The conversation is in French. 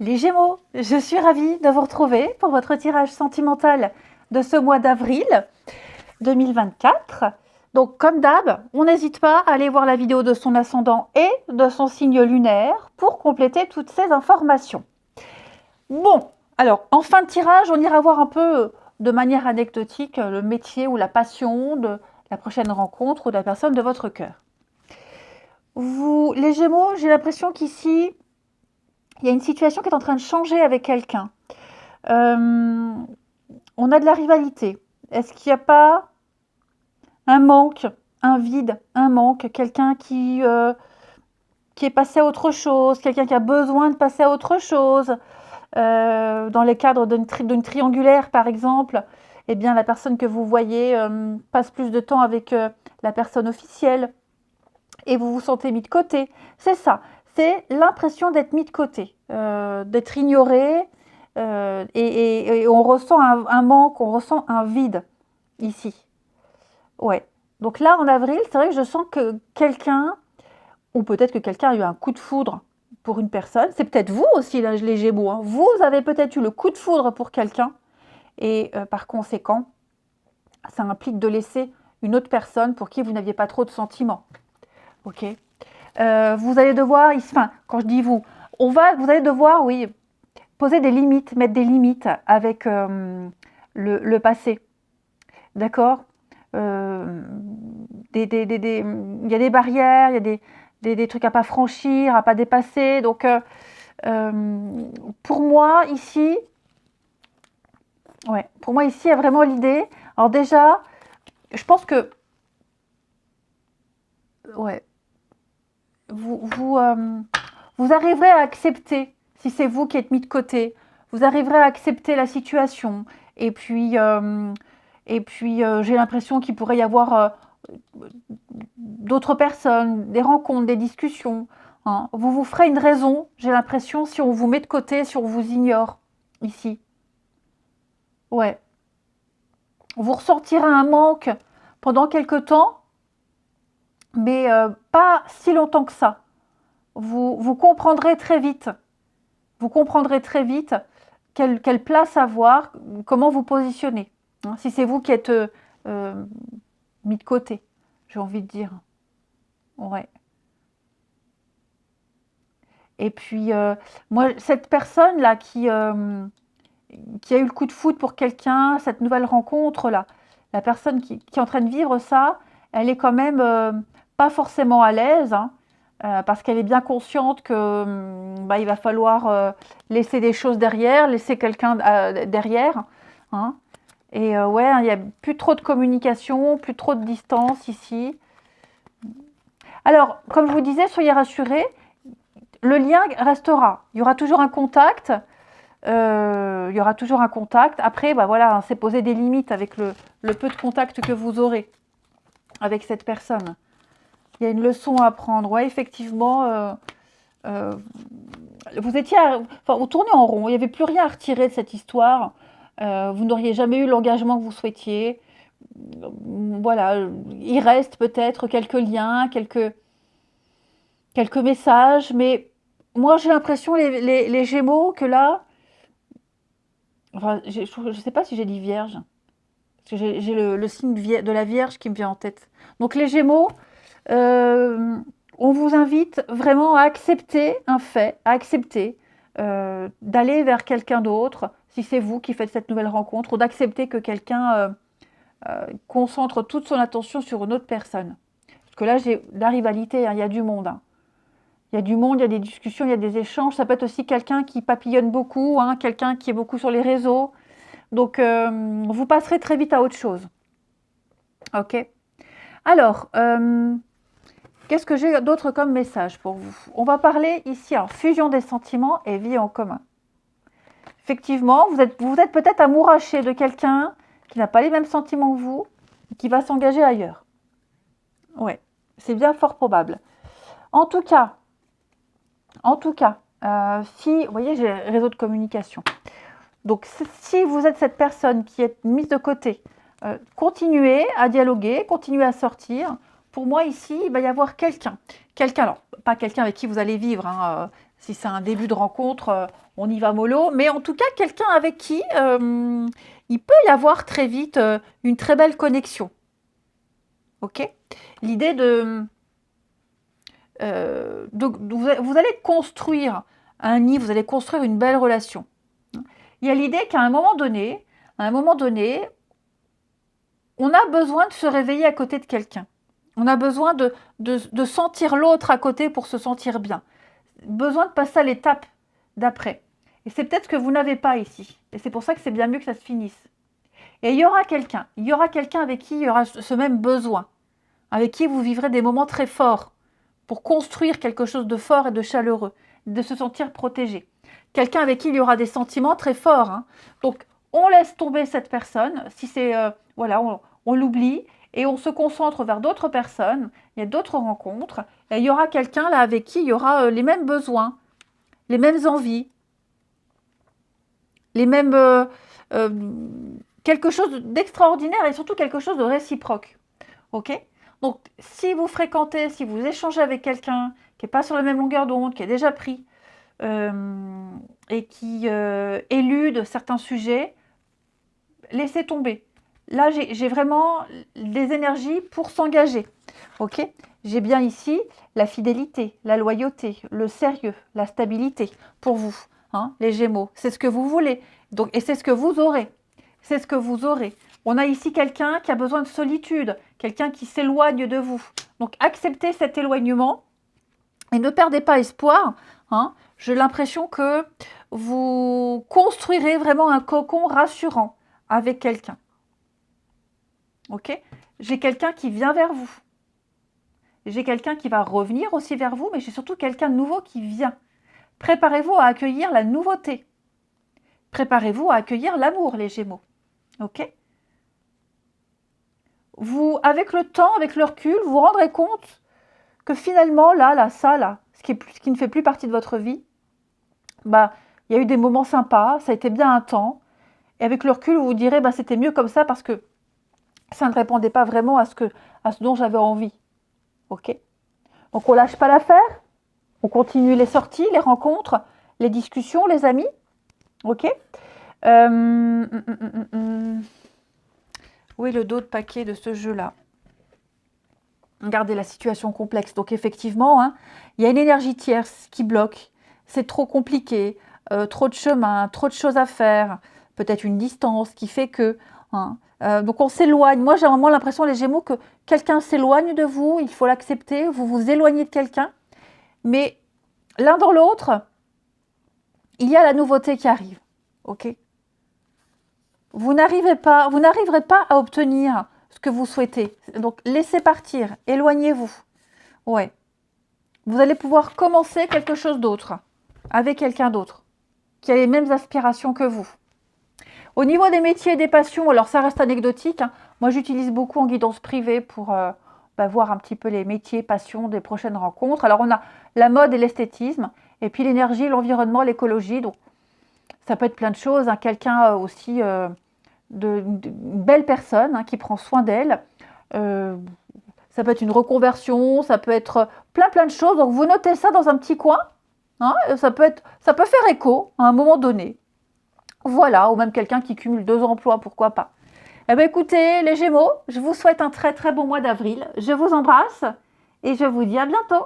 Les Gémeaux, je suis ravie de vous retrouver pour votre tirage sentimental de ce mois d'avril 2024. Donc, comme d'hab, on n'hésite pas à aller voir la vidéo de son ascendant et de son signe lunaire pour compléter toutes ces informations. Bon, alors, en fin de tirage, on ira voir un peu de manière anecdotique le métier ou la passion de la prochaine rencontre ou de la personne de votre cœur. Vous, les Gémeaux, j'ai l'impression qu'ici, il y a une situation qui est en train de changer avec quelqu'un. On a de la rivalité. Est-ce qu'il n'y a pas un manque, un vide, un manque, quelqu'un qui est passé à autre chose, quelqu'un qui a besoin de passer à autre chose dans le cadre d'une triangulaire, par exemple, eh bien, la personne que vous voyez passe plus de temps avec la personne officielle et vous vous sentez mis de côté. C'est ça, c'est l'impression d'être mis de côté, d'être ignoré et on ressent un manque, on ressent un vide ici. Ouais. Donc là, en avril, c'est vrai que je sens que quelqu'un, ou peut-être que quelqu'un a eu un coup de foudre pour une personne. C'est peut-être vous aussi, là, les Gémeaux. Hein. Vous avez peut-être eu le coup de foudre pour quelqu'un. Et par conséquent, ça implique de laisser une autre personne pour qui vous n'aviez pas trop de sentiments. Ok. Vous allez devoir, enfin, quand je dis vous, vous allez devoir, oui, poser des limites, mettre des limites avec le passé. D'accord. Il y a des barrières, il y a des trucs à pas franchir, à pas dépasser. Donc, pour moi, ici, il y a vraiment l'idée. Alors déjà, je pense que, ouais, vous arriverez à accepter, si c'est vous qui êtes mis de côté, vous arriverez à accepter la situation. Et puis j'ai l'impression qu'il pourrait y avoir d'autres personnes, des rencontres, des discussions. Hein. Vous vous ferez une raison, j'ai l'impression, si on vous met de côté, si on vous ignore ici. Ouais. Vous ressentirez un manque pendant quelque temps, mais pas si longtemps que ça. Vous comprendrez très vite. Vous comprendrez très vite quelle place avoir, comment vous positionner. Hein, si c'est vous qui êtes mis de côté, j'ai envie de dire. Ouais. Et puis, moi, cette personne-là qui a eu le coup de foudre pour quelqu'un, cette nouvelle rencontre-là, la personne qui est en train de vivre ça, elle est quand même pas forcément à l'aise, hein, parce qu'elle est bien consciente que il va falloir laisser des choses derrière, laisser quelqu'un derrière. Hein. Et ouais, il n'y a plus trop de communication, plus trop de distance ici. Alors, comme je vous disais, soyez rassurés, le lien restera. Il y aura toujours un contact. Il y aura toujours un contact. Après, voilà, hein, c'est poser des limites avec le peu de contact que vous aurez avec cette personne. Il y a une leçon à apprendre. Ouais, effectivement, vous tournez en rond. Il n'y avait plus rien à retirer de cette histoire. Vous n'auriez jamais eu l'engagement que vous souhaitiez. Voilà, il reste peut-être quelques liens, quelques messages, mais moi j'ai l'impression, les Gémeaux, que là, enfin, je ne sais pas si j'ai dit Vierge, parce que j'ai le signe de la Vierge qui me vient en tête. Donc les Gémeaux, on vous invite vraiment à accepter un fait, à accepter d'aller vers quelqu'un d'autre, si c'est vous qui faites cette nouvelle rencontre, ou d'accepter que quelqu'un concentre toute son attention sur une autre personne. Parce que là, j'ai de la rivalité, hein, il y a du monde. Hein. Il y a du monde, il y a des discussions, il y a des échanges. Ça peut être aussi quelqu'un qui papillonne beaucoup, hein, quelqu'un qui est beaucoup sur les réseaux. Donc, vous passerez très vite à autre chose. Ok. Alors, qu'est-ce que j'ai d'autre comme message pour vous? On va parler ici en fusion des sentiments et vie en commun. Effectivement, vous êtes peut-être amouraché de quelqu'un qui n'a pas les mêmes sentiments que vous, qui va s'engager ailleurs. Ouais, c'est bien fort probable. En tout cas, si, vous voyez, j'ai un réseau de communication. Donc, si vous êtes cette personne qui est mise de côté, continuez à dialoguer, continuez à sortir. Pour moi, ici, il va y avoir quelqu'un. Alors, pas quelqu'un avec qui vous allez vivre, hein, Si c'est un début de rencontre, on y va mollo. Mais en tout cas, quelqu'un avec qui il peut y avoir très vite une très belle connexion. Ok? L'idée vous allez construire un nid, vous allez construire une belle relation. Il y a l'idée qu'à un moment donné, on a besoin de se réveiller à côté de quelqu'un. On a besoin de sentir l'autre à côté pour se sentir bien. Besoin de passer à l'étape d'après. Et c'est peut-être ce que vous n'avez pas ici. Et c'est pour ça que c'est bien mieux que ça se finisse. Et il y aura quelqu'un avec qui il y aura ce même besoin, avec qui vous vivrez des moments très forts pour construire quelque chose de fort et de chaleureux, de se sentir protégé. Quelqu'un avec qui il y aura des sentiments très forts. Hein. Donc, on laisse tomber cette personne. Si c'est, voilà, on l'oublie et on se concentre vers d'autres personnes. Il y a d'autres rencontres. Et il y aura quelqu'un là avec qui il y aura les mêmes besoins, les mêmes envies, les mêmes quelque chose d'extraordinaire et surtout quelque chose de réciproque. Ok? Donc, si vous fréquentez, si vous échangez avec quelqu'un qui n'est pas sur la même longueur d'onde, qui est déjà pris et qui élude certains sujets, laissez tomber. Là, j'ai vraiment des énergies pour s'engager. Ok? J'ai bien ici la fidélité, la loyauté, le sérieux, la stabilité pour vous, hein, les Gémeaux. C'est ce que vous voulez. Donc, et c'est ce que vous aurez. C'est ce que vous aurez. On a ici quelqu'un qui a besoin de solitude, quelqu'un qui s'éloigne de vous. Donc, acceptez cet éloignement et ne perdez pas espoir. Hein. J'ai l'impression que vous construirez vraiment un cocon rassurant avec quelqu'un. Ok? J'ai quelqu'un qui vient vers vous. J'ai quelqu'un qui va revenir aussi vers vous, mais j'ai surtout quelqu'un de nouveau qui vient. Préparez-vous à accueillir la nouveauté. Préparez-vous à accueillir l'amour, les Gémeaux. Ok? Vous, avec le temps, avec le recul, vous vous rendrez compte que finalement, ce qui ne fait plus partie de votre vie, bah, il y a eu des moments sympas, ça a été bien un temps. Et avec le recul, vous vous direz, bah, c'était mieux comme ça parce que ça ne répondait pas vraiment à ce dont j'avais envie. Ok? Donc, on lâche pas l'affaire. On continue les sorties, les rencontres, les discussions, les amis. Ok? Où est le dos de paquet de ce jeu-là? Regardez la situation complexe. Donc effectivement, hein, il y a une énergie tierce qui bloque. C'est trop compliqué, trop de chemin, trop de choses à faire. Peut-être une distance qui fait que... Hein, donc on s'éloigne. Moi, j'ai vraiment l'impression, les Gémeaux, que quelqu'un s'éloigne de vous. Il faut l'accepter. Vous vous éloignez de quelqu'un. Mais l'un dans l'autre, il y a la nouveauté qui arrive. Ok? Vous n'arriverez pas à obtenir ce que vous souhaitez. Donc, laissez partir, éloignez-vous. Ouais. Vous allez pouvoir commencer quelque chose d'autre, avec quelqu'un d'autre, qui a les mêmes aspirations que vous. Au niveau des métiers et des passions, alors ça reste anecdotique. Hein. Moi, j'utilise beaucoup en guidance privée pour voir un petit peu les métiers, passions des prochaines rencontres. Alors, on a la mode et l'esthétisme, et puis l'énergie, l'environnement, l'écologie. Donc, ça peut être plein de choses. Hein. Quelqu'un aussi... une belle personne hein, qui prend soin d'elle. Ça peut être une reconversion, ça peut être plein de choses. Donc vous notez ça dans un petit coin. Hein, ça peut faire écho à un moment donné. Voilà, ou même quelqu'un qui cumule 2 emplois, pourquoi pas. Eh bien écoutez, les Gémeaux, je vous souhaite un très très bon mois d'avril. Je vous embrasse et je vous dis à bientôt.